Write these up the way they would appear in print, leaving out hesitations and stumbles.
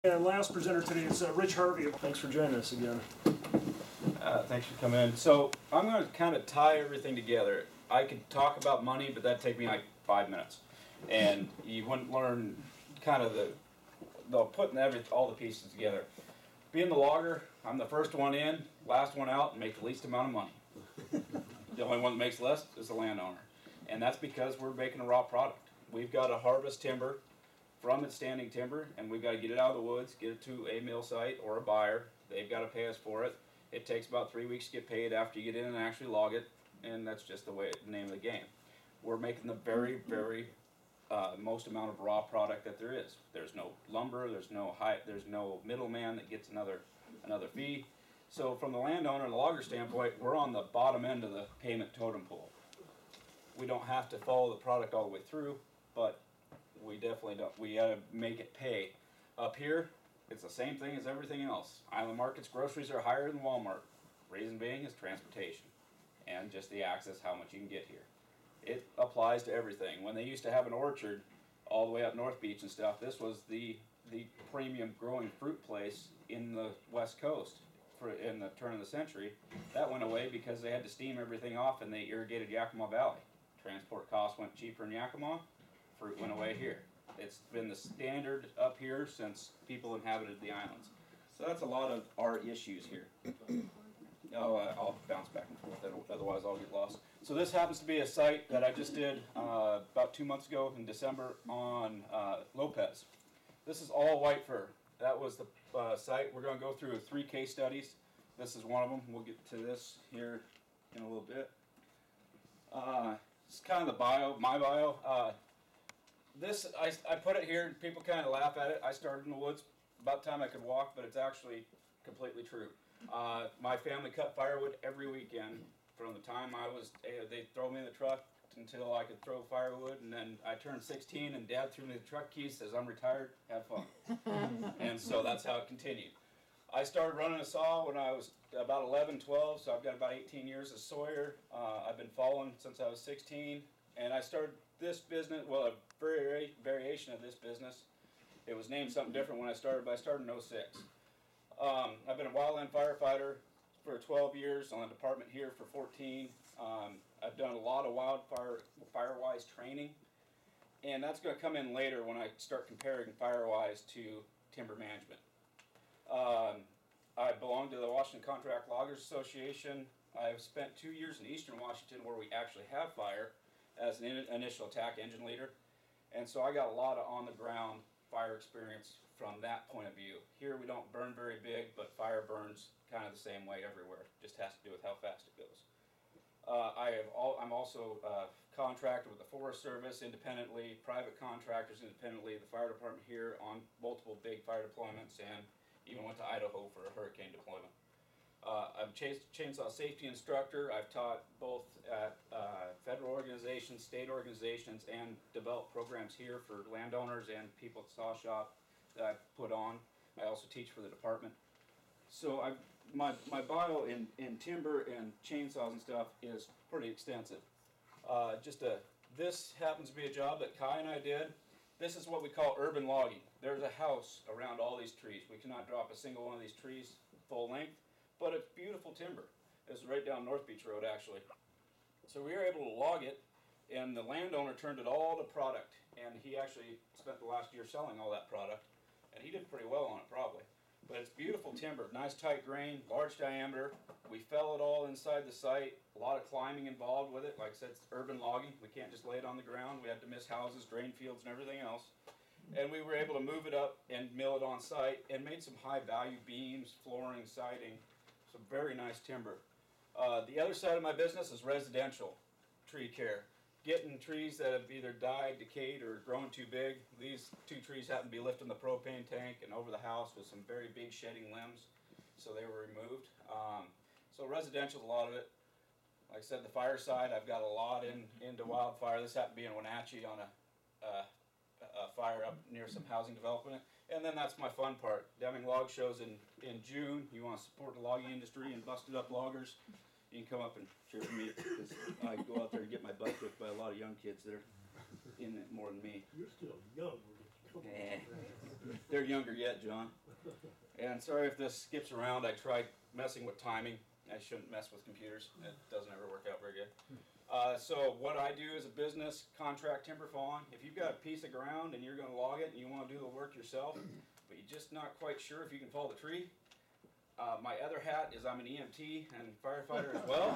And last presenter today is Rich Harvey. Thanks for joining us again. Thanks for coming in. So I'm going to kind of tie everything together. I could talk about money, but that'd take me like 5 minutes, and you wouldn't learn kind of the putting all the pieces together. Being the logger, I'm the first one in, last one out, and make the least amount of money. The only one that makes less is the landowner, and that's because we're making a raw product. We've got to harvest timber from its standing timber, and we've got to get it out of the woods, get it to a mill site or a buyer. They've got to pay us for it. It takes about 3 weeks to get paid after you get in and actually log it, and that's just the name of the game. We're making the very, very most amount of raw product that there is. There's no lumber, there's no middleman that gets another fee. So from the landowner and the logger standpoint, we're on the bottom end of the payment totem pole. We don't have to follow the product all the way through, but we definitely don't. We got to make it pay. Up here, it's the same thing as everything else. Island markets, groceries are higher than Walmart. Reason being is transportation and just the access, how much you can get here. It applies to everything. When they used to have an orchard all the way up North Beach and stuff, this was the premium growing fruit place in the West Coast in the turn of the century. That went away because they had to steam everything off and they irrigated Yakima Valley. Transport costs went cheaper in Yakima. Fruit went away here. It's been the standard up here since people inhabited the islands. So that's a lot of our issues here. I'll bounce back and forth, otherwise I'll get lost. So this happens to be a site that I just did about 2 months ago in December on Lopez. This is all white fir. That was the site. We're going to go through 3 case studies. This is one of them. We'll get to this here in a little bit. It's kind of the bio, my bio. I put it here and people kind of laugh at it. I started in the woods about the time I could walk, but it's actually completely true. My family cut firewood every weekend from the time they'd throw me in the truck until I could throw firewood, and then I turned 16 and Dad threw me the truck keys, says I'm retired, have fun. And so that's how it continued. I started running a saw when I was about 11, 12, so I've got about 18 years as sawyer. I've been following since I was 16, and I started this business, well, a variation of this business. It was named something different when I started, but I started in 06. I've been a wildland firefighter for 12 years, on the department here for 14. I've done a lot of Firewise training, and that's going to come in later when I start comparing Firewise to timber management. I belong to the Washington Contract Loggers Association. I've spent 2 years in eastern Washington where we actually have fire as an initial attack engine leader, and so I got a lot of on-the-ground fire experience from that point of view. Here we don't burn very big, but fire burns kind of the same way everywhere. Just has to do with how fast it goes. I'm also contracted with the Forest Service independently, private contractors independently, the fire department here on multiple big fire deployments, and even went to Idaho for a hurricane deployment. I'm a chainsaw safety instructor. I've taught both at federal organizations, state organizations, and developed programs here for landowners and people at saw shop that I put on. I also teach for the department. So my bio in timber and chainsaws and stuff is pretty extensive. This happens to be a job that Kai and I did. This is what we call urban logging. There's a house around all these trees. We cannot drop a single one of these trees full length, but it's beautiful timber. It's right down North Beach Road, actually. So we were able to log it, and the landowner turned it all to product, and he actually spent the last year selling all that product, and he did pretty well on it, probably. But it's beautiful timber, nice tight grain, large diameter. We fell it all inside the site, a lot of climbing involved with it. Like I said, it's urban logging. We can't just lay it on the ground. We had to miss houses, drain fields, and everything else. And we were able to move it up and mill it on site and made some high value beams, flooring, siding, some very nice timber. The other side of my business is residential tree care. Getting trees that have either died, decayed, or grown too big. These 2 trees happen to be lifting the propane tank and over the house with some very big shedding limbs, so they were removed. So residential is a lot of it. Like I said, the fire side, I've got a lot into wildfire. This happened to be in Wenatchee on a fire up near some housing development. And then that's my fun part. Deming Log shows in June. You want to support the logging industry and busted up loggers, you can come up and cheer for me, because I go out there and get my butt kicked by a lot of young kids that are in it more than me. You're still young. They're younger yet, John. And sorry if this skips around. I tried messing with timing. I shouldn't mess with computers. It doesn't ever work out very good. So what I do as a business, contract timber falling. If you've got a piece of ground and you're going to log it and you want to do the work yourself, but you're just not quite sure if you can fall the tree, my other hat is I'm an EMT and firefighter as well.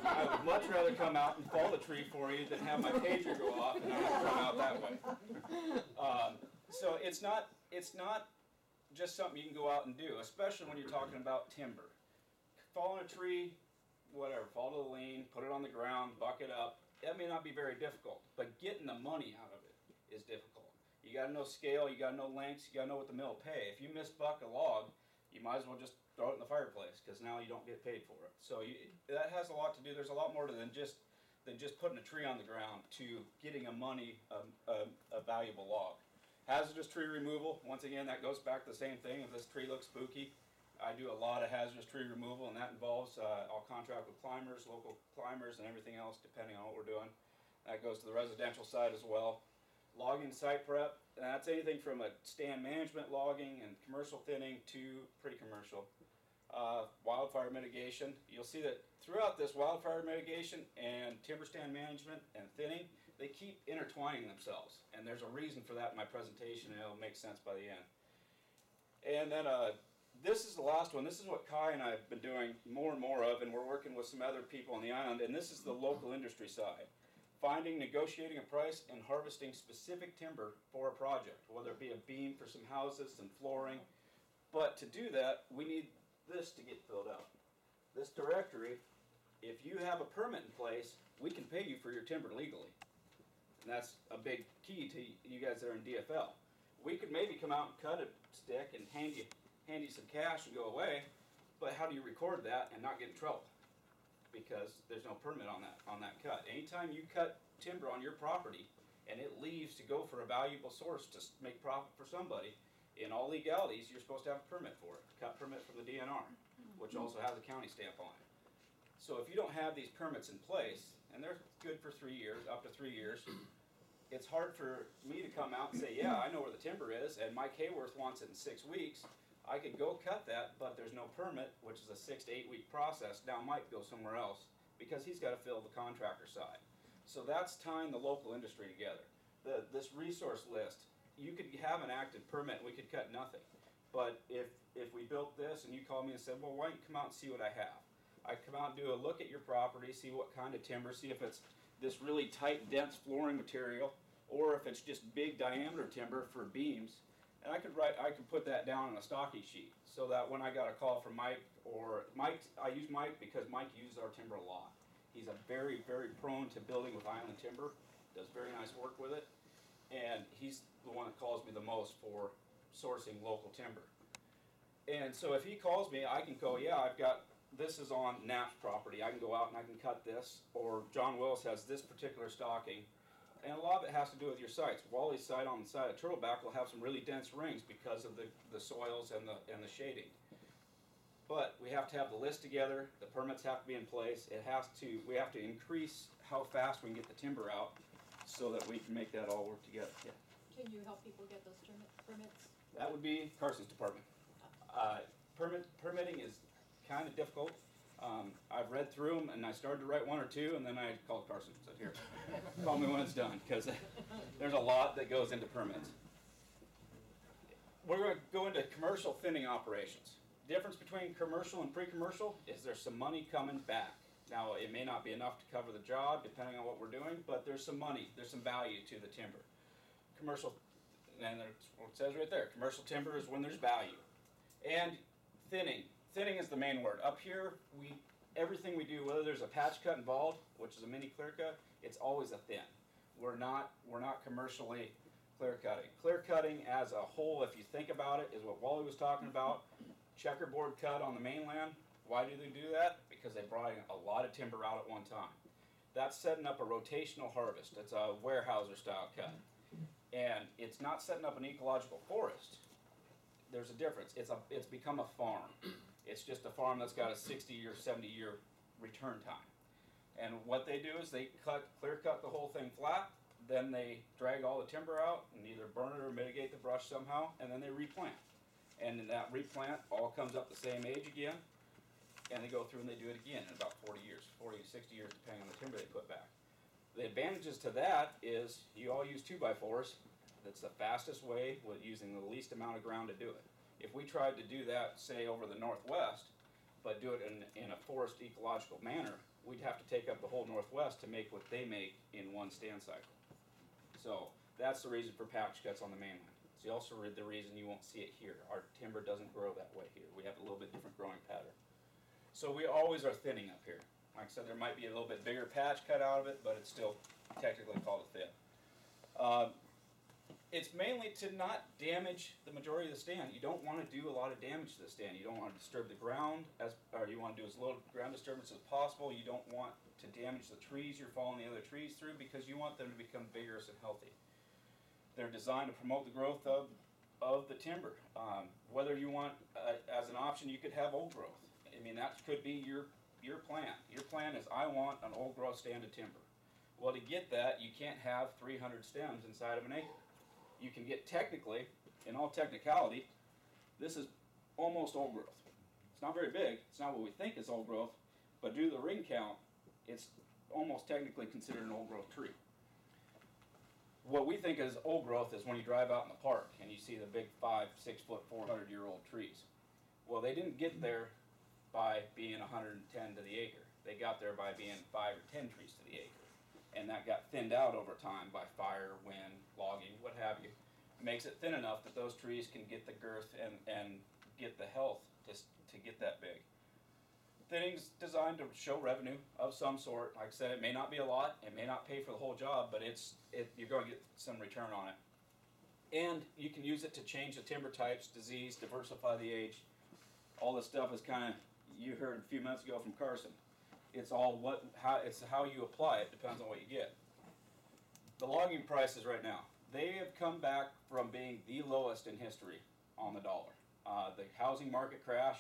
I would much rather come out and fall the tree for you than have my pager go off and I have to come out that way. So it's not just something you can go out and do, especially when you're talking about timber. Fall in a tree, whatever, fall to the lane, put it on the ground, buck it up. That may not be very difficult, but getting the money out of it is difficult. You got to know scale, you got to know lengths, you got to know what the mill will pay. If you misbuck a log, you might as well just throw it in the fireplace because now you don't get paid for it. So that has a lot to do. There's a lot more to than just putting a tree on the ground to getting a valuable log. Hazardous tree removal, once again, that goes back to the same thing. If this tree looks spooky, I do a lot of hazardous tree removal, and that involves, I'll contract with climbers, local climbers, and everything else, depending on what we're doing. That goes to the residential side as well. Logging site prep, and that's anything from a stand management logging and commercial thinning to pre-commercial. Wildfire mitigation. You'll see that throughout this, wildfire mitigation and timber stand management and thinning, they keep intertwining themselves. And there's a reason for that in my presentation, and it'll make sense by the end. And then this is the last one. This is what Kai and I have been doing more and more of, and we're working with some other people on the island, and this is the local industry side. Finding, negotiating a price, and harvesting specific timber for a project, whether it be a beam for some houses, some flooring. But to do that, we need this to get filled out. This directory, if you have a permit in place, we can pay you for your timber legally. And that's a big key to you guys that are in DFL. We could maybe come out and cut a stick and hand you some cash and go away, but how do you record that and not get in trouble? Because there's no permit on that cut. Anytime you cut timber on your property and it leaves to go for a valuable source to make profit for somebody, in all legalities, you're supposed to have a permit for it. Cut permit from the DNR, which also has a county stamp on it. So if you don't have these permits in place, and they're good for 3 years, up to 3 years, it's hard for me to come out and say, yeah, I know where the timber is, and Mike Hayworth wants it in 6 weeks. I could go cut that, but there's no permit, which is a 6 to 8 week process. Now Mike goes somewhere else because he's got to fill the contractor side. So that's tying the local industry together. This resource list, you could have an active permit and we could cut nothing. But if we built this and you called me and said, well, why don't you come out and see what I have? I'd come out and do a look at your property, see what kind of timber, see if it's this really tight, dense flooring material, or if it's just big diameter timber for beams. And I could put that down on a stocking sheet so that when I got a call from Mike, I use Mike because Mike uses our timber a lot. He's a very, very prone to building with island timber, does very nice work with it, and he's the one that calls me the most for sourcing local timber. And so if he calls me, I can go, yeah, this is on Knapp's property, I can go out and I can cut this, or John Willis has this particular stocking. And a lot of it has to do with your sites. Wally's site on the side of Turtleback will have some really dense rings because of the soils and the shading. But we have to have the list together, the permits have to be in place, we have to increase how fast we can get the timber out so that we can make that all work together. Yeah. Can you help people get those permits? That would be Carson's department. Permitting is kind of difficult. I've read through them and I started to write one or two and then I called Carson and said, here, call me when it's done, because there's a lot that goes into permits. We're going to go into commercial thinning operations. The difference between commercial and pre-commercial is there's some money coming back. Now, it may not be enough to cover the job depending on what we're doing, but there's some money, there's some value to the timber. Commercial, and it says right there, commercial timber is when there's value. And thinning. Thinning is the main word. Up here, everything we do, whether there's a patch cut involved, which is a mini clear cut, it's always a thin. We're not commercially clear cutting. Clear cutting as a whole, if you think about it, is what Wally was talking about. Checkerboard cut on the mainland. Why do they do that? Because they brought in a lot of timber out at one time. That's setting up a rotational harvest. It's a Weyerhaeuser style cut. And it's not setting up an ecological forest. There's a difference. It's become a farm. It's just a farm that's got a 60 or 70 year return time. And what they do is they clear cut the whole thing flat, then they drag all the timber out and either burn it or mitigate the brush somehow, and then they replant. And then that replant all comes up the same age again, and they go through and they do it again in about 40 years, 40 to 60 years, depending on the timber they put back. The advantages to that is you all use 2x4s. That's the fastest way with using the least amount of ground to do it. If we tried to do that, say over the Northwest, but do it in a forest ecological manner, we'd have to take up the whole Northwest to make what they make in one stand cycle. So that's the reason for patch cuts on the mainland. It's also the reason you won't see it here. Our timber doesn't grow that way here. We have a little bit different growing pattern. So we always are thinning up here. Like I said, there might be a little bit bigger patch cut out of it, but it's still technically called a thin. It's mainly to not damage the majority of the stand. You don't want to do a lot of damage to the stand. You don't want to disturb the ground, or you want to do as little ground disturbance as possible. You don't want to damage the trees you're following the other trees through, because you want them to become vigorous and healthy. They're designed to promote the growth of the timber. Whether you want, as an option, you could have old growth. I mean, that could be your plan. Your plan is, I want an old growth stand of timber. Well, to get that, you can't have 300 stems inside of an acre. You can get, technically, in all technicality, this is almost old growth. It's not very big. It's not what we think is old growth, but due to the ring count, it's almost technically considered an old growth tree. What we think is old growth is when you drive out in the park and you see the big 5, 6 foot, 400-year-old trees. Well, they didn't get there by being 110 to the acre. They got there by being 5 or 10 trees to the acre. And that got thinned out over time by fire, wind, logging, what have you. It makes it thin enough that those trees can get the girth and get the health to get that big. Thinning's designed to show revenue of some sort. Like I said, it may not be a lot, it may not pay for the whole job, but you're going to get some return on it. And you can use it to change the timber types, disease, diversify the age. All this stuff is kind of, you heard a few minutes ago from Carson. It's all it's how you apply it, depends on what you get. The logging prices right now, they have come back from being the lowest in history on the dollar. The housing market crash,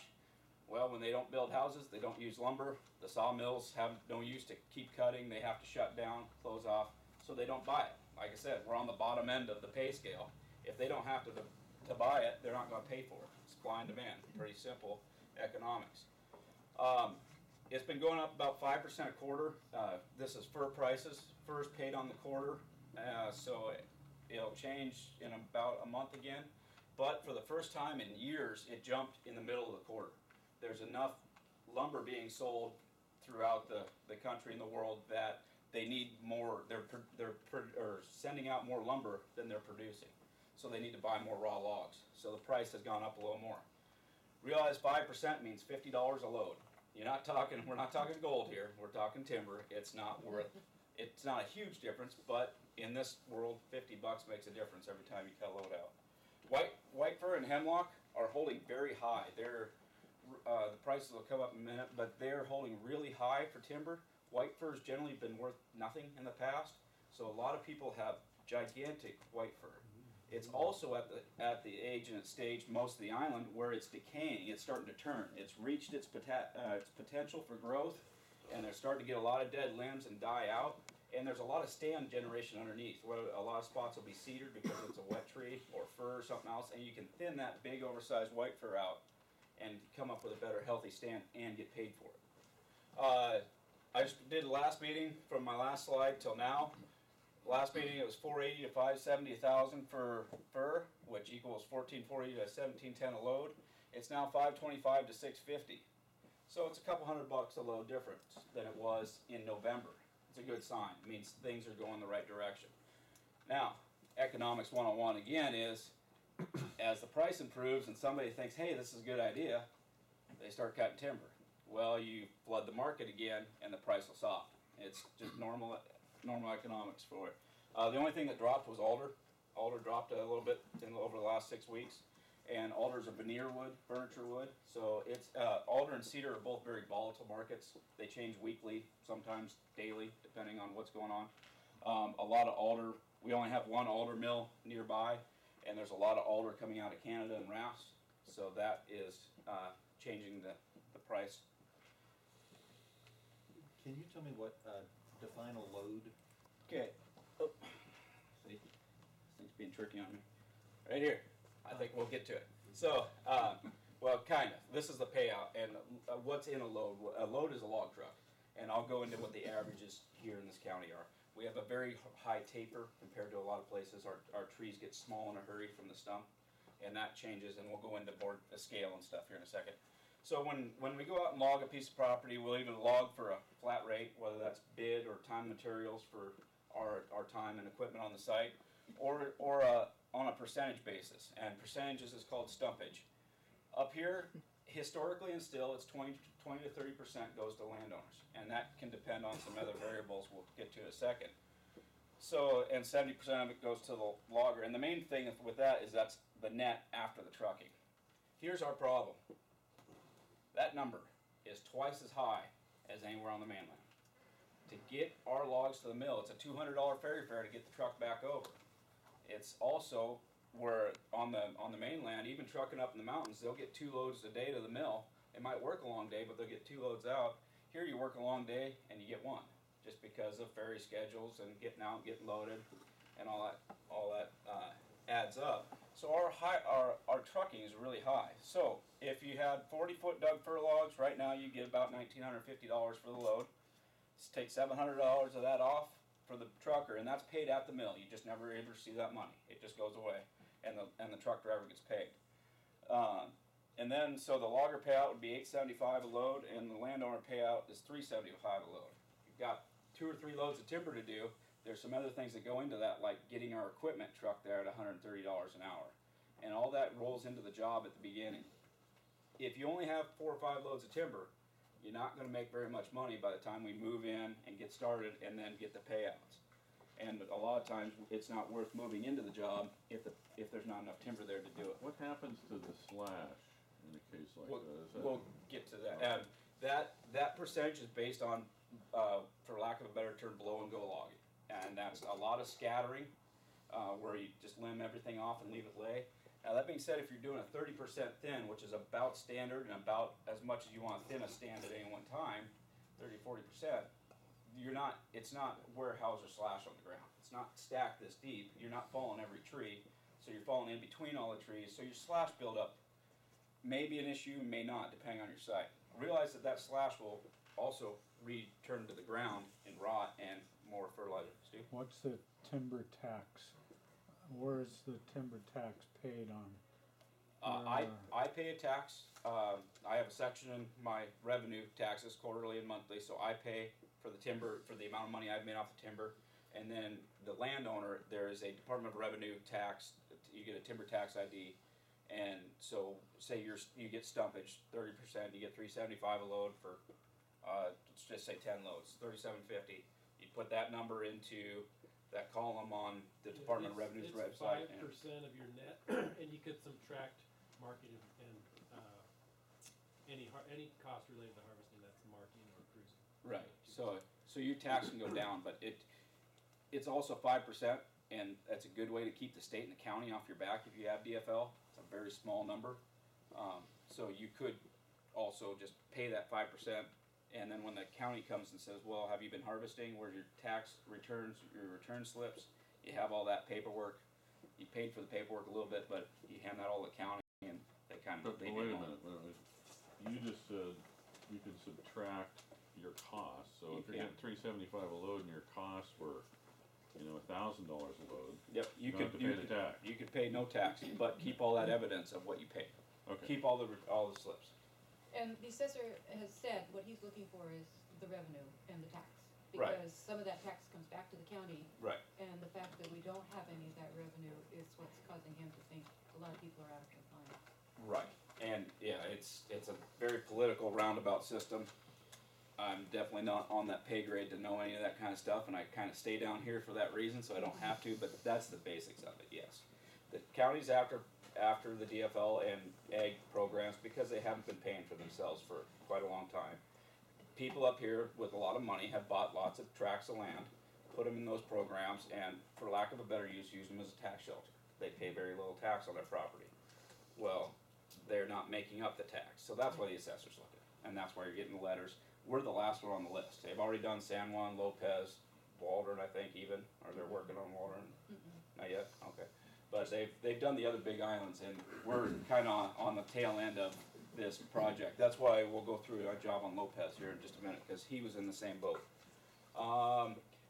well, when they don't build houses, they don't use lumber. The sawmills have no use to keep cutting. They have to shut down, close off, so they don't buy it. Like I said, we're on the bottom end of the pay scale. If they don't have to buy it, they're not going to pay for it. It's supply and demand. Pretty simple economics. It's been going up about 5% a quarter. This is fir prices. Fir's paid on the quarter, so it'll change in about a month again. But for the first time in years, it jumped in the middle of the quarter. There's enough lumber being sold throughout the country and the world that they need more. They're sending out more lumber than they're producing, so they need to buy more raw logs. So the price has gone up a little more. Realize 5% means $50 a load. We're not talking gold here. We're talking timber. It's not a huge difference, but in this world, $50 makes a difference every time you cut a load out. White fir and hemlock are holding very high. The prices will come up in a minute, but they're holding really high for timber. White fir's generally been worth nothing in the past, so a lot of people have gigantic white fir. It's also at the age and its stage, most of the island, where it's decaying. It's starting to turn. It's reached its potential for growth, and they're starting to get a lot of dead limbs and die out. And there's a lot of stand generation underneath. Where a lot of spots will be cedared because it's a wet tree, or fir or something else, and you can thin that big oversized white fir out and come up with a better healthy stand and get paid for it. I just did the last meeting from my last slide till now. Last meeting it was 480 to 570 1,000 for fir, which equals 1440 to 1710 a load. It's now 525 to 650. So it's a couple $100 a load difference than it was in November. It's a good sign. It means things are going the right direction. Now, economics 101 again is, as the price improves and somebody thinks, hey, this is a good idea, they start cutting timber. Well, you flood the market again and the price will soften. It's just normal economics for it. The only thing that dropped was alder. Alder dropped a little bit over the last 6 weeks. And alder is a veneer wood, furniture wood. So it's alder and cedar are both very volatile markets. They change weekly, sometimes daily, depending on what's going on. A lot of alder. We only have one alder mill nearby, and there's a lot of alder coming out of Canada and rafts. So that is changing the price. Can you tell me what define a load? Okay. being tricky on me. Right here. I think we'll get to it. So, well, kind of. This is the payout, and what's in a load? A load is a log truck, and I'll go into what the averages here in this county are. We have a very high taper compared to a lot of places. Our trees get small in a hurry from the stump, and that changes, and we'll go into more scale and stuff here in a second. So when we go out and log a piece of property, we'll even log for a flat rate, whether that's bid or time materials for our time and equipment on the site, or on a percentage basis, and percentages is called stumpage. Up here, historically and still, it's 20 to 30% goes to landowners, and that can depend on some other variables we'll get to in a second. So, and 70% of it goes to the logger, and the main thing with that is that's the net after the trucking. Here's our problem. That number is twice as high as anywhere on the mainland. To get our logs to the mill, it's a $200 ferry fare to get the truck back over. It's also where on the mainland, even trucking up in the mountains, they'll get 2 loads a day to the mill. They might work a long day, but they'll get 2 loads out. Here you work a long day and you get 1, just because of ferry schedules and getting out and getting loaded and all that adds up. So our trucking is really high. So if you had 40-foot Doug fir logs, right now you get about $1,950 for the load. Let's take $700 of that off for the trucker, and that's paid at the mill. You just never ever see that money. It just goes away, and the truck driver gets paid. And then so the logger payout would be $875 a load, and the landowner payout is $375 a load. You've got 2 or 3 loads of timber to do. There's some other things that go into that, like getting our equipment truck there at $130 an hour, and all that rolls into the job at the beginning. If you only have 4 or 5 loads of timber, you're not going to make very much money by the time we move in and get started and then get the payouts. And a lot of times it's not worth moving into the job if there's not enough timber there to do it. What happens to the slash in a case like that? We'll get to that. That percentage is based on, for lack of a better term, blow and go logging. And that's a lot of scattering, where you just limb everything off and leave it lay. Now that being said, if you're doing a 30% thin, which is about standard and about as much as you want to thin a stand at any one time, 30-40%, it's not warehouse or slash on the ground. It's not stacked this deep. You're not falling every tree, so you're falling in between all the trees. So your slash buildup may be an issue, may not, depending on your site. Realize that slash will also return to the ground in rot and more fertilizer. Steve? What's the timber tax? Where is the timber tax paid on? I pay a tax. I have a section in my revenue taxes, quarterly and monthly, so I pay for the timber, for the amount of money I've made off the timber. And then the landowner, there is a Department of Revenue tax. You get a timber tax ID. And so say you get stumpage, 30%, you get $375 a load for, let's just say 10 loads, $37.50. You put that number into that column on the Department of Revenue's website. It's 5% of your net, and you could subtract marketing and any cost related to harvesting. That's marketing or cruising. Right. So your tax can go down, but it's also 5%, and that's a good way to keep the state and the county off your back if you have DFL. It's a very small number, so you could also just pay that 5%. And then when the county comes and says, well, have you been harvesting? Where's your tax returns, your return slips? You have all that paperwork. You paid for the paperwork a little bit, but you hand that all to the county, and they kind of... But wait a minute. You just said you can subtract your costs. So if you're getting $375 a load and your costs were, $1,000 a load, yep, you could pay the tax. You could pay no tax, but keep all that evidence of what you paid. Okay. Keep all the slips. And the assessor has said what he's looking for is the revenue and the tax. Right. Because some of that tax comes back to the county. Right. And the fact that we don't have any of that revenue is what's causing him to think a lot of people are out of compliance. Right. And yeah, it's a very political roundabout system. I'm definitely not on that pay grade to know any of that kind of stuff, and I kind of stay down here for that reason, so I don't have to, but that's the basics of it, yes. The county's after the DFL and ag programs because they haven't been paying for themselves for quite a long time. People up here with a lot of money have bought lots of tracts of land, put them in those programs, and for lack of a better use them as a tax shelter. They pay very little tax on their property. Well, they're not making up the tax, so that's why the assessors look at it, and that's why you're getting the letters. We're the last one on the list. They've already done San Juan, Lopez, Waldron, I think even, or they're working on Waldron. Not yet? Okay. But they've done the other big islands, and we're kind of on the tail end of this project. That's why we'll go through our job on Lopez here in just a minute, because he was in the same boat.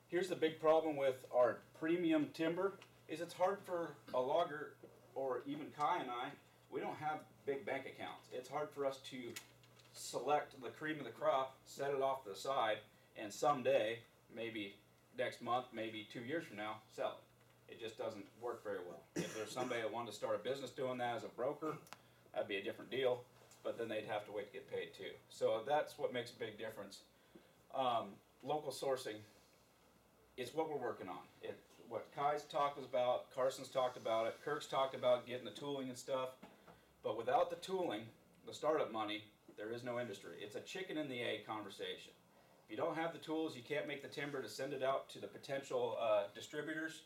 Here's the big problem with our premium timber, is it's hard for a logger, or even Kai and I, we don't have big bank accounts. It's hard for us to select the cream of the crop, set it off to the side, and someday, maybe next month, maybe 2 years from now, sell it. It just doesn't work very well. If there's somebody that wanted to start a business doing that as a broker, that'd be a different deal, but then they'd have to wait to get paid too. So that's what makes a big difference. Local sourcing is what we're working on. What Kai's talked about, Carson's talked about it, Kirk's talked about getting the tooling and stuff, but without the tooling, the startup money, there is no industry. It's a chicken and the egg conversation. If you don't have the tools, you can't make the timber to send it out to the potential distributors,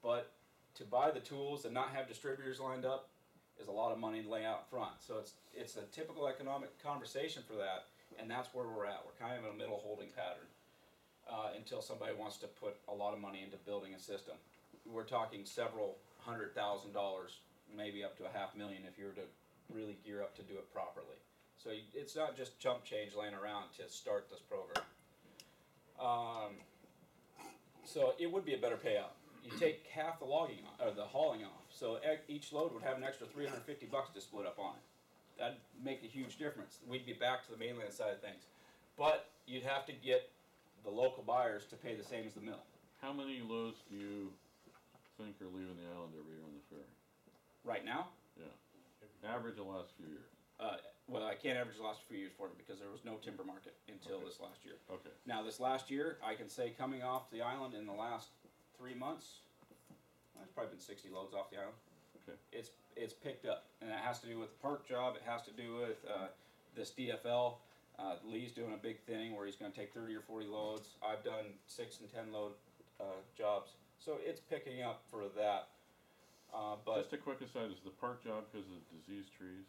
but to buy the tools and not have distributors lined up is a lot of money to lay out front. So it's a typical economic conversation for that, and that's where we're at. We're kind of in a middle holding pattern until somebody wants to put a lot of money into building a system. We're talking several $100,000, maybe up to $500,000 if you were to really gear up to do it properly. So it's not just chump change laying around to start this program. So it would be a better payout. You take half the logging off, or the hauling off. So each load would have an extra $350 to split up on it. That'd make a huge difference. We'd be back to the mainland side of things. But you'd have to get the local buyers to pay the same as the mill. How many loads do you think are leaving the island every year on the ferry? Right now, Yeah. Average the last few years. well, I can't average the last few years for it because there was no timber market until this last year. Okay. Now, this last year, I can say coming off the island in the last 3 months, well, it's probably been 60 loads off the island. Okay. It's picked up, and it has to do with the park job. It has to do with this DFL. Lee's doing a big thing where he's going to take 30 or 40 loads. I've done 6 and 10 load jobs, so it's picking up for that. But Just a quick aside, is the park job because of diseased trees?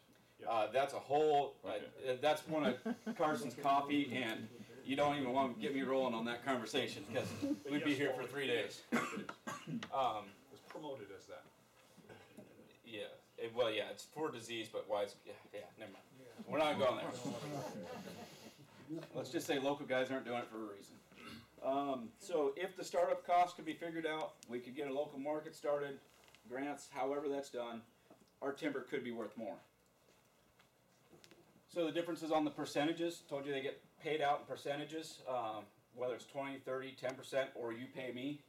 that's a whole. Okay. That's one of Carson's coffee, and you don't even want to get me rolling on that conversation because we'd be here for 3 days. Was promoted as that. Yeah. Well, yeah, it's for disease, but why? Yeah. Never mind. We're not going there. Let's just say local guys aren't doing it for a reason. So if the startup costs could be figured out, we could get a local market started, grants, however that's done, our timber could be worth more. So the difference is on the percentages. Told you they get paid out in percentages, whether it's 20, 30, 10%, or you pay me.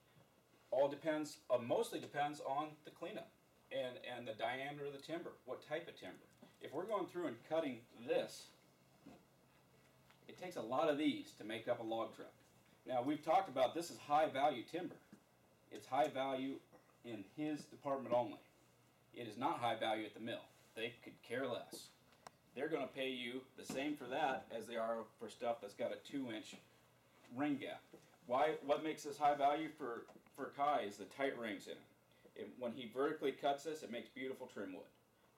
All depends, mostly depends on the cleanup and the diameter of the timber, what type of timber. If we're going through and cutting this, it takes a lot of these to make up a log truck. Now, we've talked about this is high value timber. It's high value in his department only. It is not high value at the mill. They could care less. They're going to pay you the same for that as they are for stuff that's got a 2-inch ring gap. What makes this high value for Kai is the tight rings in it. When he vertically cuts this, it makes beautiful trim wood,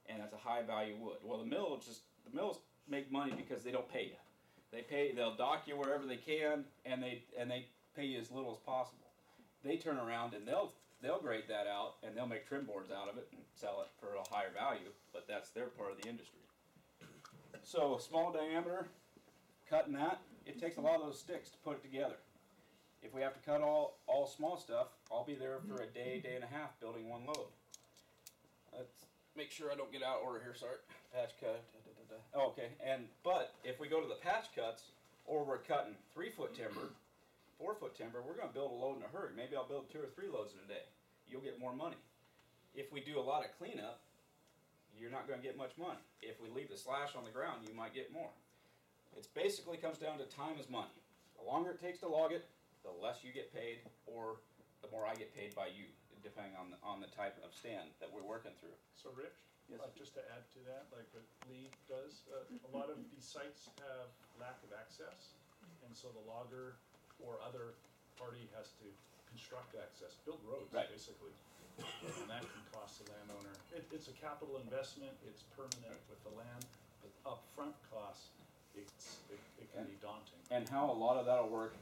and that's a high value wood. Well, the mills make money because they don't pay you. They'll dock you wherever they can, and they pay you as little as possible. They turn around and they'll grade that out, and they'll make trim boards out of it and sell it for a higher value, but that's their part of the industry. So small diameter, cutting that, it takes a lot of those sticks to put it together. If we have to cut all small stuff, I'll be there for a day, day and a half building one load. Let's make sure I don't get out of order here, sorry. Patch cut, okay, but if we go to the patch cuts, or we're cutting 3-foot timber, 4-foot timber, we're gonna build a load in a hurry. Maybe I'll build 2 or 3 loads in a day. You'll get more money. If we do a lot of cleanup, you're not gonna get much money. If we leave the slash on the ground, you might get more. It basically comes down to time is money. The longer it takes to log it, the less you get paid, or the more I get paid by you, depending on the type of stand that we're working through. So Rich, Yes. just to add to that, like what Lee does, a lot of these sites have lack of access, and so the logger or other party has to construct access, build roads, Right. basically. And that can cost the landowner. It's a capital investment, it's permanent with the land, but upfront costs, it can be daunting. And how a lot of that'll work.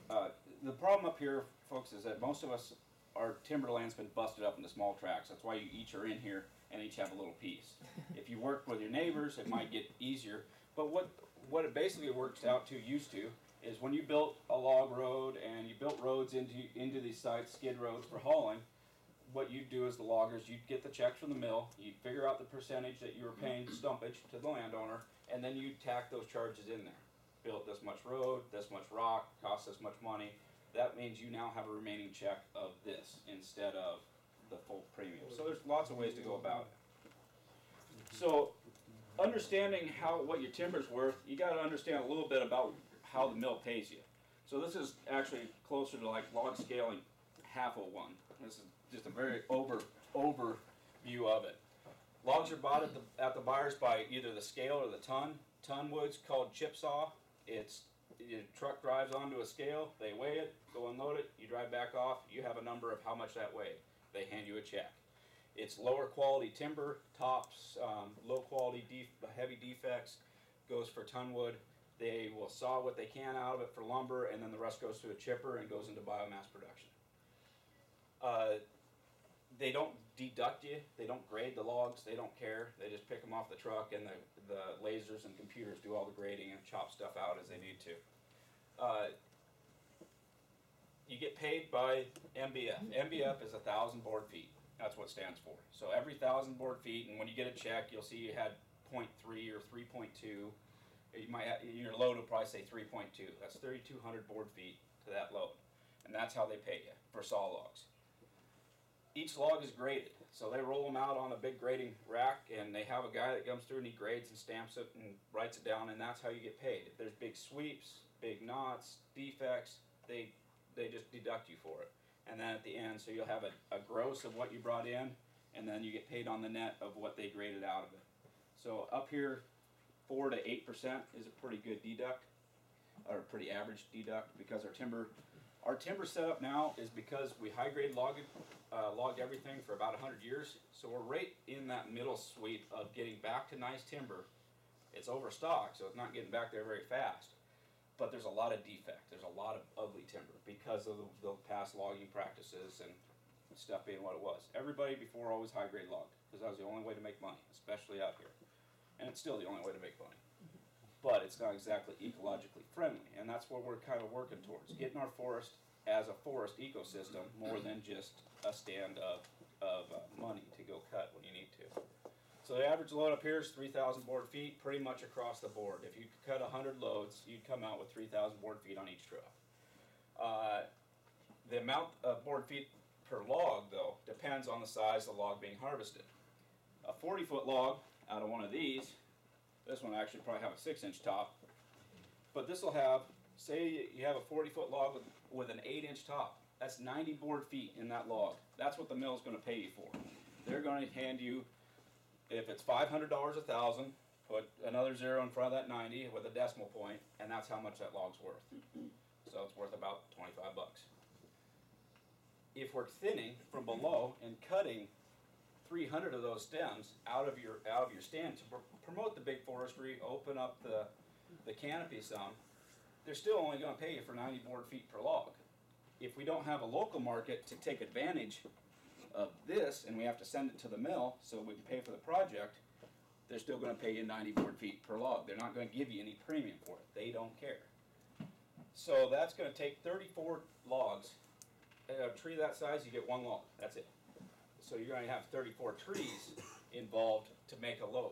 The problem up here, folks, is that most of us our timberland's been busted up into small tracts. That's why you each are in here and each have a little piece. If you work with your neighbors, it might get easier. But what it basically works out to, used to, is when you built a log road and you built roads into these sites, skid roads for hauling, what you'd do as the loggers, you'd get the checks from the mill, you'd figure out the percentage that you were paying stumpage to the landowner, and then you'd tack those charges in there. Built this much road, this much rock, cost this much money. That means you now have a remaining check of this instead of the full premium. So there's lots of ways to go about it. So understanding what your timber's worth, you got to understand a little bit about how the mill pays you. So this is actually closer to like log scaling 1/2 This is just a very overview of it. Logs are bought at the buyers by either the scale or the ton. Ton wood's called chip saw. Your truck drives onto a scale, they weigh it, go unload it, you drive back off, you have a number of how much that weighed. They hand you a check. It's lower quality timber, tops, low quality heavy defects, goes for ton wood. They will saw what they can out of it for lumber, and then the rest goes to a chipper and goes into biomass production. They don't deduct you, they don't grade the logs, they don't care. They just pick them off the truck, and the lasers and computers do all the grading and chop stuff out as they need to. You get paid by MBF. MBF is 1,000 board feet. That's what it stands for. So every 1,000 board feet, and when you get a check, you'll see you had 0.3 or 3.2. You might have, your load will probably say 3.2. That's 3,200 board feet to that load, and that's how they pay you for saw logs. Each log is graded, so they roll them out on a big grading rack, and they have a guy that comes through and he grades and stamps it and writes it down, and that's how you get paid. If there's big sweeps, big knots, defects, they just deduct you for it. And then at the end, so you'll have a gross of what you brought in, and then you get paid on the net of what they graded out of it. So up here, 4 to 8% is a pretty good deduct, or a pretty average deduct, because our timber setup now is because we high grade logged everything for about 100 years. So we're right in that middle sweep of getting back to nice timber. It's overstocked, so it's not getting back there very fast. But there's a lot of defect. There's a lot of ugly timber because of the past logging practices and stuff being what it was. Everybody before always high grade logged because that was the only way to make money, especially out here. And it's still the only way to make money. But it's not exactly ecologically friendly, and that's what we're kind of working towards, getting our forest as a forest ecosystem more than just a stand of money to go cut when you need to. So the average load up here is 3,000 board feet, pretty much across the board. If you cut 100 loads, you'd come out with 3,000 board feet on each truck. The amount of board feet per log, though, depends on the size of the log being harvested. A 40-foot log out of one of these, this one actually probably have a 6-inch top, but this will have, say you have a 40-foot log with an 8-inch top. That's 90 board feet in that log. That's what the mill is going to pay you for. They're going to hand you, if it's $500 a thousand, put another zero in front of that 90 with a decimal point, and that's how much that log's worth. So it's worth about 25 bucks. If we're thinning from below and cutting 300 of those stems out of your stand to promote the big forestry, open up the canopy some, they're still only going to pay you for 90 board feet per log. If we don't have a local market to take advantage of this, and we have to send it to the mill so we can pay for the project, they're still going to pay you 90 board feet per log. They're not going to give you any premium for it. They don't care. So that's going to take 34 logs. A tree that size, you get one log. That's it. So you're going to have 34 trees involved to make a load.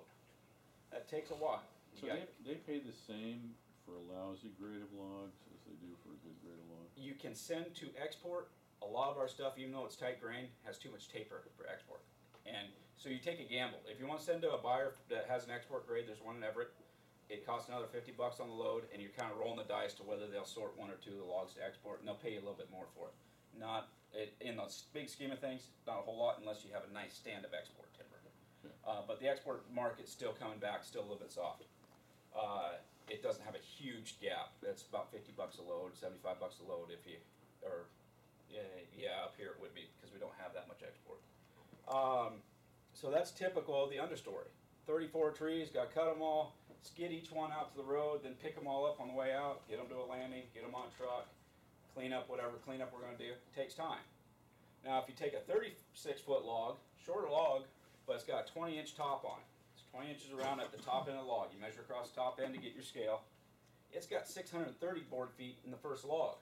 That takes a while. So they pay the same for a lousy grade of logs as they do for a good grade of logs? You can send to export. A lot of our stuff, even though it's tight grain, has too much taper for export. And so you take a gamble. If you want to send to a buyer that has an export grade, there's one in Everett, it costs another 50 bucks on the load, and you're kind of rolling the dice to whether they'll sort 1 or 2 of the logs to export, and they'll pay you a little bit more for it. In the big scheme of things, not a whole lot unless you have a nice stand of export timber. But the export market's still coming back, still a little bit soft. It doesn't have a huge gap. It's about 50 bucks a load, 75 bucks a load if you, or yeah, up here it would be because we don't have that much export. So that's typical of the understory. 34 trees, got to cut them all, skid each one out to the road, then pick them all up on the way out, get them to a landing, get them on a truck, clean up whatever cleanup we're going to do. It takes time. Now, if you take a 36-foot log, shorter log, but it's got a 20-inch top on it. It's 20 inches around at the top end of the log. You measure across the top end to get your scale. It's got 630 board feet in the first log.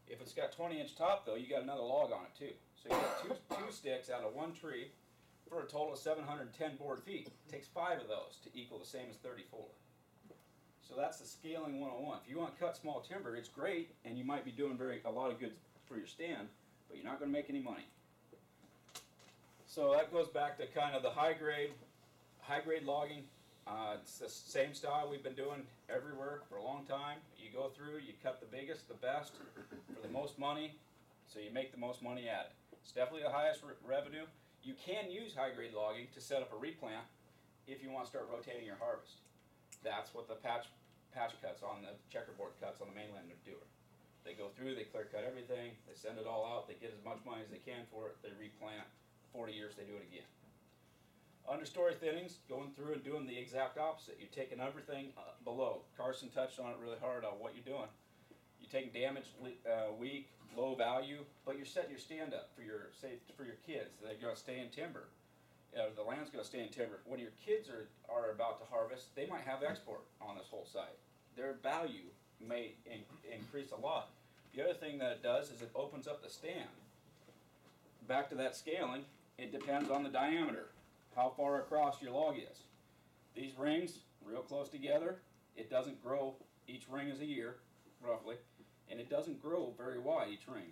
If it's got 20-inch top, though, you got another log on it too. So you got two sticks out of one tree for a total of 710 board feet. It takes 5 of those to equal the same as 34. So that's the scaling 101. If you want to cut small timber, it's great, and you might be doing a lot of good for your stand, but you're not going to make any money. So that goes back to kind of the high grade logging. It's the same style we've been doing everywhere for a long time. You go through, you cut the biggest, the best, for the most money, so you make the most money at it. It's definitely the highest revenue. You can use high grade logging to set up a replant if you want to start rotating your harvest. That's what the patch cuts on the checkerboard cuts on the mainland are doing. They go through, they clear cut everything, they send it all out, they get as much money as they can for it, they replant. 40 years, they do it again. Understory thinnings, going through and doing the exact opposite. You're taking everything below. Carson touched on it really hard on what you're doing. You're taking damaged, weak, low value, but you're setting your stand up for your kids. They're going to stay in timber. The land's going to stay in timber. When your kids are about to harvest, they might have export on this whole site. Their value may increase a lot. The other thing that it does is it opens up the stand. Back to that scaling, it depends on the diameter, how far across your log is. These rings, real close together, it doesn't grow, each ring is a year, roughly, and it doesn't grow very wide, each ring.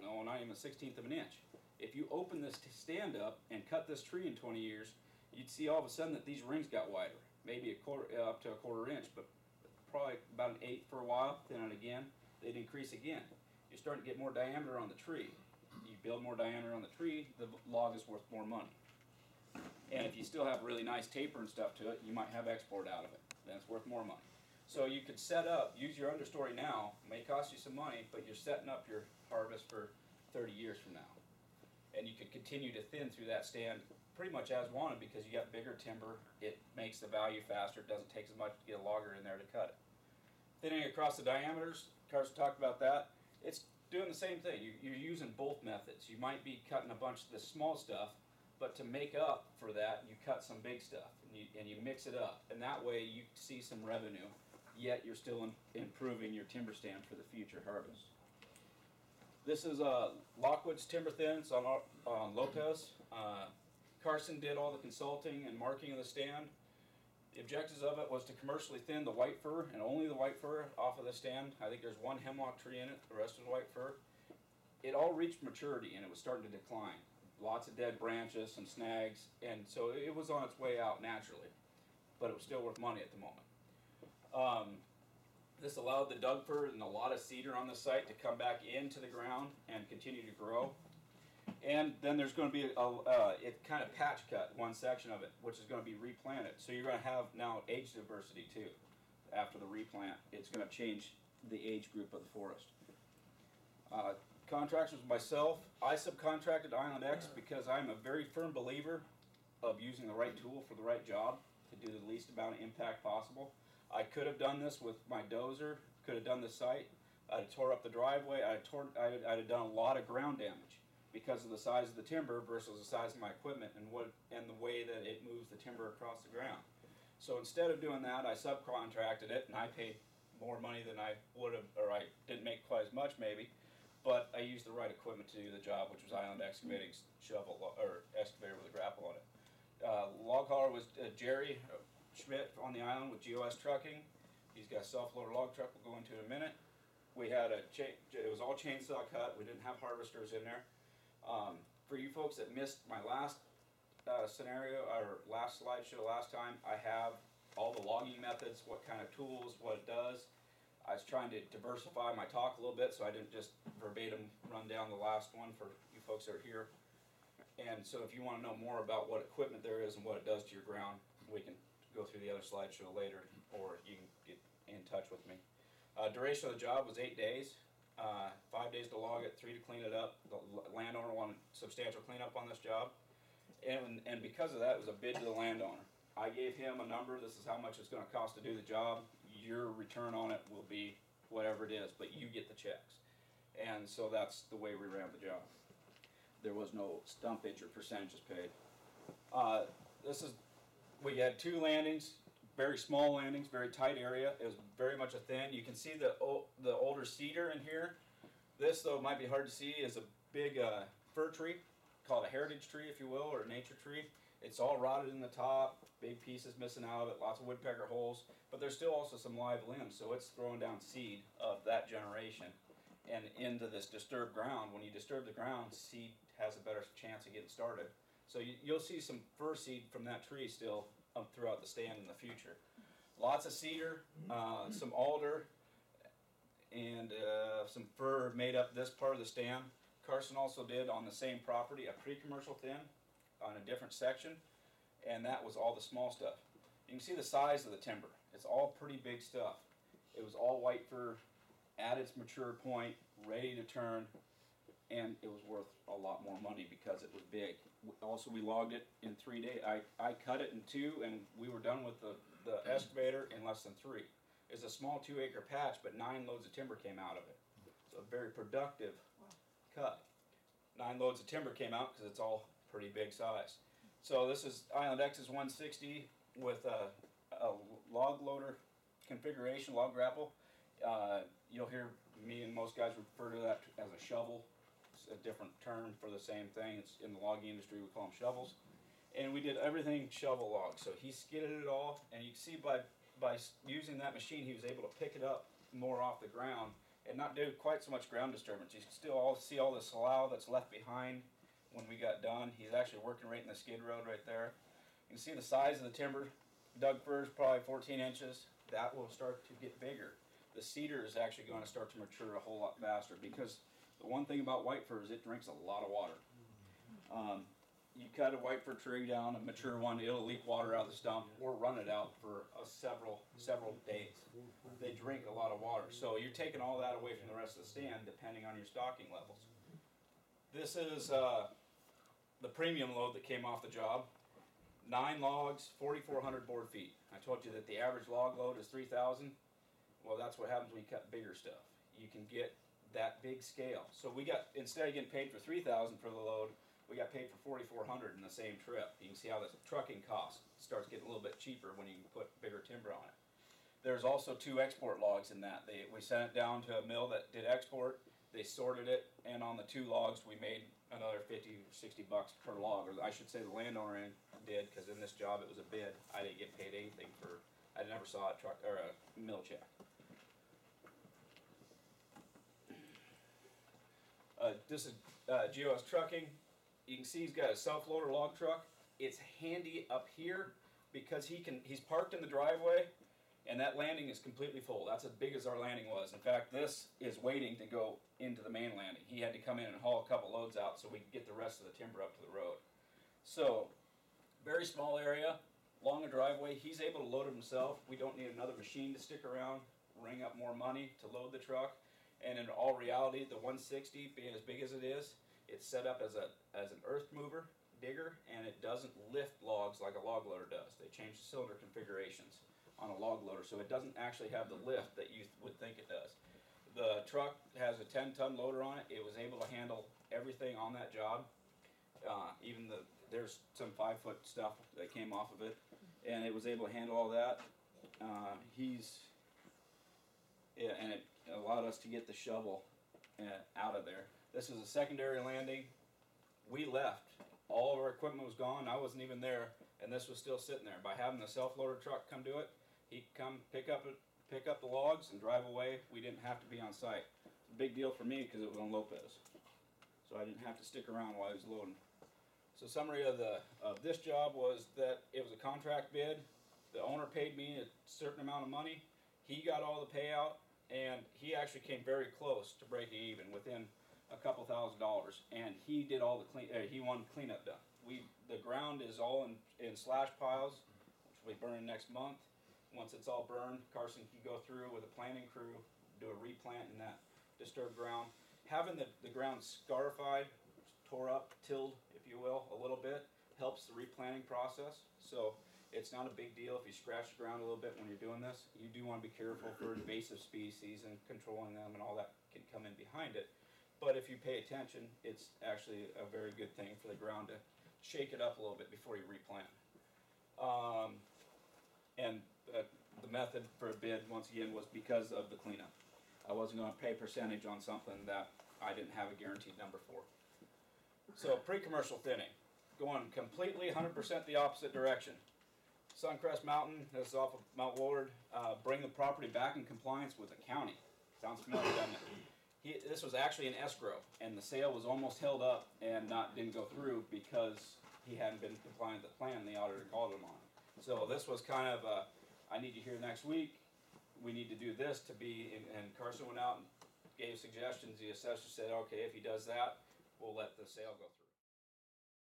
No, not even a 1/16 of an inch. If you open this stand up and cut this tree in 20 years, you'd see all of a sudden that these rings got wider, maybe up to a 1/4 inch, but probably about an 1/8 for a while, then and again, they'd increase again. You're starting to get more diameter on the tree. You build more diameter on the tree, the log is worth more money. And if you still have really nice taper and stuff to it, you might have export out of it. Then it's worth more money. So you could set up, use your understory now, may cost you some money, but you're setting up your harvest for 30 years from now. And you could continue to thin through that stand pretty much as wanted because you got bigger timber, it makes the value faster, it doesn't take as much to get a logger in there to cut it. Thinning across the diameters, Carson talked about that, it's doing the same thing. You're using both methods. You might be cutting a bunch of the small stuff, but to make up for that, you cut some big stuff and you mix it up. And that way you see some revenue, yet you're still improving your timber stand for the future harvest. This is Lockwood's Timber Thins on Lopez. Carson did all the consulting and marking of the stand. The objectives of it was to commercially thin the white fir and only the white fir off of the stand. I think there's one hemlock tree in it, the rest is white fir. It all reached maturity and it was starting to decline. Lots of dead branches, some snags, and so it was on its way out naturally, but it was still worth money at the moment. This allowed the Doug fir and a lot of cedar on the site to come back into the ground and continue to grow. And then there's going to be it kind of patch cut one section of it, which is going to be replanted. So you're going to have now age diversity too. After the replant, it's going to change the age group of the forest. Contractors myself, I subcontracted Island X because I'm a very firm believer of using the right tool for the right job to do the least amount of impact possible. I could have done this with my dozer, could have done the site. I'd have tore up the driveway, I'd have done a lot of ground damage because of the size of the timber versus the size of my equipment and the way that it moves the timber across the ground. So instead of doing that, I subcontracted it and I paid more money than I would have, or I didn't make quite as much maybe, but I used the right equipment to do the job, which was Island Excavating shovel, or excavator with a grapple on it. Log hauler was Jerry Schmidt on the island with GOS Trucking. He's got a self-loader log truck we'll go into in a minute. We had it was all chainsaw cut, we didn't have harvesters in there. For you folks that missed my last scenario, or last slideshow last time, I have all the logging methods, what kind of tools, what it does. I was trying to diversify my talk a little bit so I didn't just verbatim run down the last one for you folks that are here. And so if you want to know more about what equipment there is and what it does to your ground, we can go through the other slideshow later, or you can get in touch with me. Duration of the job was 8 days. 5 days to log it, 3 to clean it up. The landowner wanted substantial cleanup on this job. And because of that, it was a bid to the landowner. I gave him a number, this is how much it's going to cost to do the job. Your return on it will be whatever it is, but you get the checks. And so that's the way we ran the job. there was no stumpage or percentages paid. We had 2 landings, very small landings, very tight area. It was very much a thin. You can see the older cedar in here. This, though, might be hard to see, is a big fir tree, called a heritage tree, if you will, or a nature tree. It's all rotted in the top, big pieces missing out of it, lots of woodpecker holes, but there's still also some live limbs, so it's throwing down seed of that generation and into this disturbed ground. When you disturb the ground, seed has a better chance of getting started. So you'll see some fir seed from that tree still up throughout the stand in the future. Lots of cedar, some alder, and some fir made up this part of the stand. Carson also did on the same property a pre-commercial thin on a different section, and that was all the small stuff. You can see the size of the timber. It's all pretty big stuff. It was all white fir at its mature point, ready to turn, and it was worth a lot more money because it was big. Also, we logged it in 3 days. I cut it in 2, and we were done with the excavator in less than 3. It's a small 2-acre patch, but 9 loads of timber came out of it. So a very productive cut. 9 loads of timber came out because it's all pretty big size. So this is Island X's 160 with a log loader configuration, log grapple. You'll hear me and most guys refer to that as a shovel. It's a different term for the same thing. It's in the logging industry, we call them shovels. And we did everything shovel log. So he skidded it all, and you can see by using that machine, he was able to pick it up more off the ground and not do quite so much ground disturbance. You can still see all the slough that's left behind when we got done. He's actually working right in the skid road right there. You can see the size of the timber. Doug fir is probably 14 inches. That will start to get bigger. The cedar is actually going to start to mature a whole lot faster because the one thing about white fir is it drinks a lot of water. You cut a white fir tree down, a mature one, it'll leak water out of the stump or run it out for several days. They drink a lot of water. So you're taking all that away from the rest of the stand depending on your stocking levels. This is the premium load that came off the job. 9 logs, 4,400 board feet. I told you that the average log load is 3,000. Well, that's what happens when you cut bigger stuff. You can get that big scale. So we got, instead of getting paid for 3,000 for the load, we got paid for 4,400 in the same trip. You can see how the trucking cost starts getting a little bit cheaper when you can put bigger timber on it. There's also 2 export logs in that. We sent it down to a mill that did export. They sorted it, and on the 2 logs we made another 50 or 60 bucks per log, or I should say the landowner did, because in this job it was a bid. I didn't get paid anything for. I never saw a truck or a mill check. This is GOS Trucking. You can see he's got a self-loader log truck. It's handy up here because he's parked in the driveway, and that landing is completely full. That's as big as our landing was. In fact, this is waiting to go into the main landing. He had to come in and haul a couple loads out so we could get the rest of the timber up to the road. So, very small area, longer driveway. He's able to load it himself. We don't need another machine to stick around, ring up more money to load the truck. And in all reality, the 160, being as big as it is, it's set up as an earth mover, digger, and it doesn't lift logs like a log loader does. They changed the cylinder configurations on a log loader, so it doesn't actually have the lift that you would think it does. The truck has a 10-ton loader on it. It was able to handle everything on that job. There's some 5-foot stuff that came off of it, and it was able to handle all that. And it allowed us to get the shovel out of there. This is a secondary landing. We left. All of our equipment was gone. I wasn't even there, and this was still sitting there. By having the self-loader truck come do it, he'd come pick up the logs and drive away. We didn't have to be on site. It's a big deal for me because it was on Lopez, so I didn't have to stick around while he was loading. So summary of this job was that it was a contract bid. The owner paid me a certain amount of money. He got all the payout, and he actually came very close to breaking even within a couple $1,000s, and he did all the he wanted cleanup done. The ground is all in slash piles, which will be burning next month. Once it's all burned, Carson can go through with a planting crew, do a replant in that disturbed ground. Having the ground scarified, tore up, tilled, if you will, a little bit, helps the replanting process. So it's not a big deal if you scratch the ground a little bit when you're doing this. You do want to be careful for invasive species and controlling them, and all that can come in behind it. but if you pay attention, it's actually a very good thing for the ground to shake it up a little bit before you replant. And the method for a bid, once again, was because of the cleanup. I wasn't gonna pay percentage on something that I didn't have a guaranteed number for. So pre-commercial thinning, going completely 100% the opposite direction. Suncrest Mountain, this is off of Mount Willard, bring the property back in compliance with the county. Sounds familiar, doesn't it? This was actually an escrow, and the sale was almost held up and didn't go through because he hadn't been compliant with the plan. The auditor called him on it. So this was kind of a, I need you here next week. We need to do this to be, and Carson went out and gave suggestions. The assessor said, okay, if he does that, we'll let the sale go through.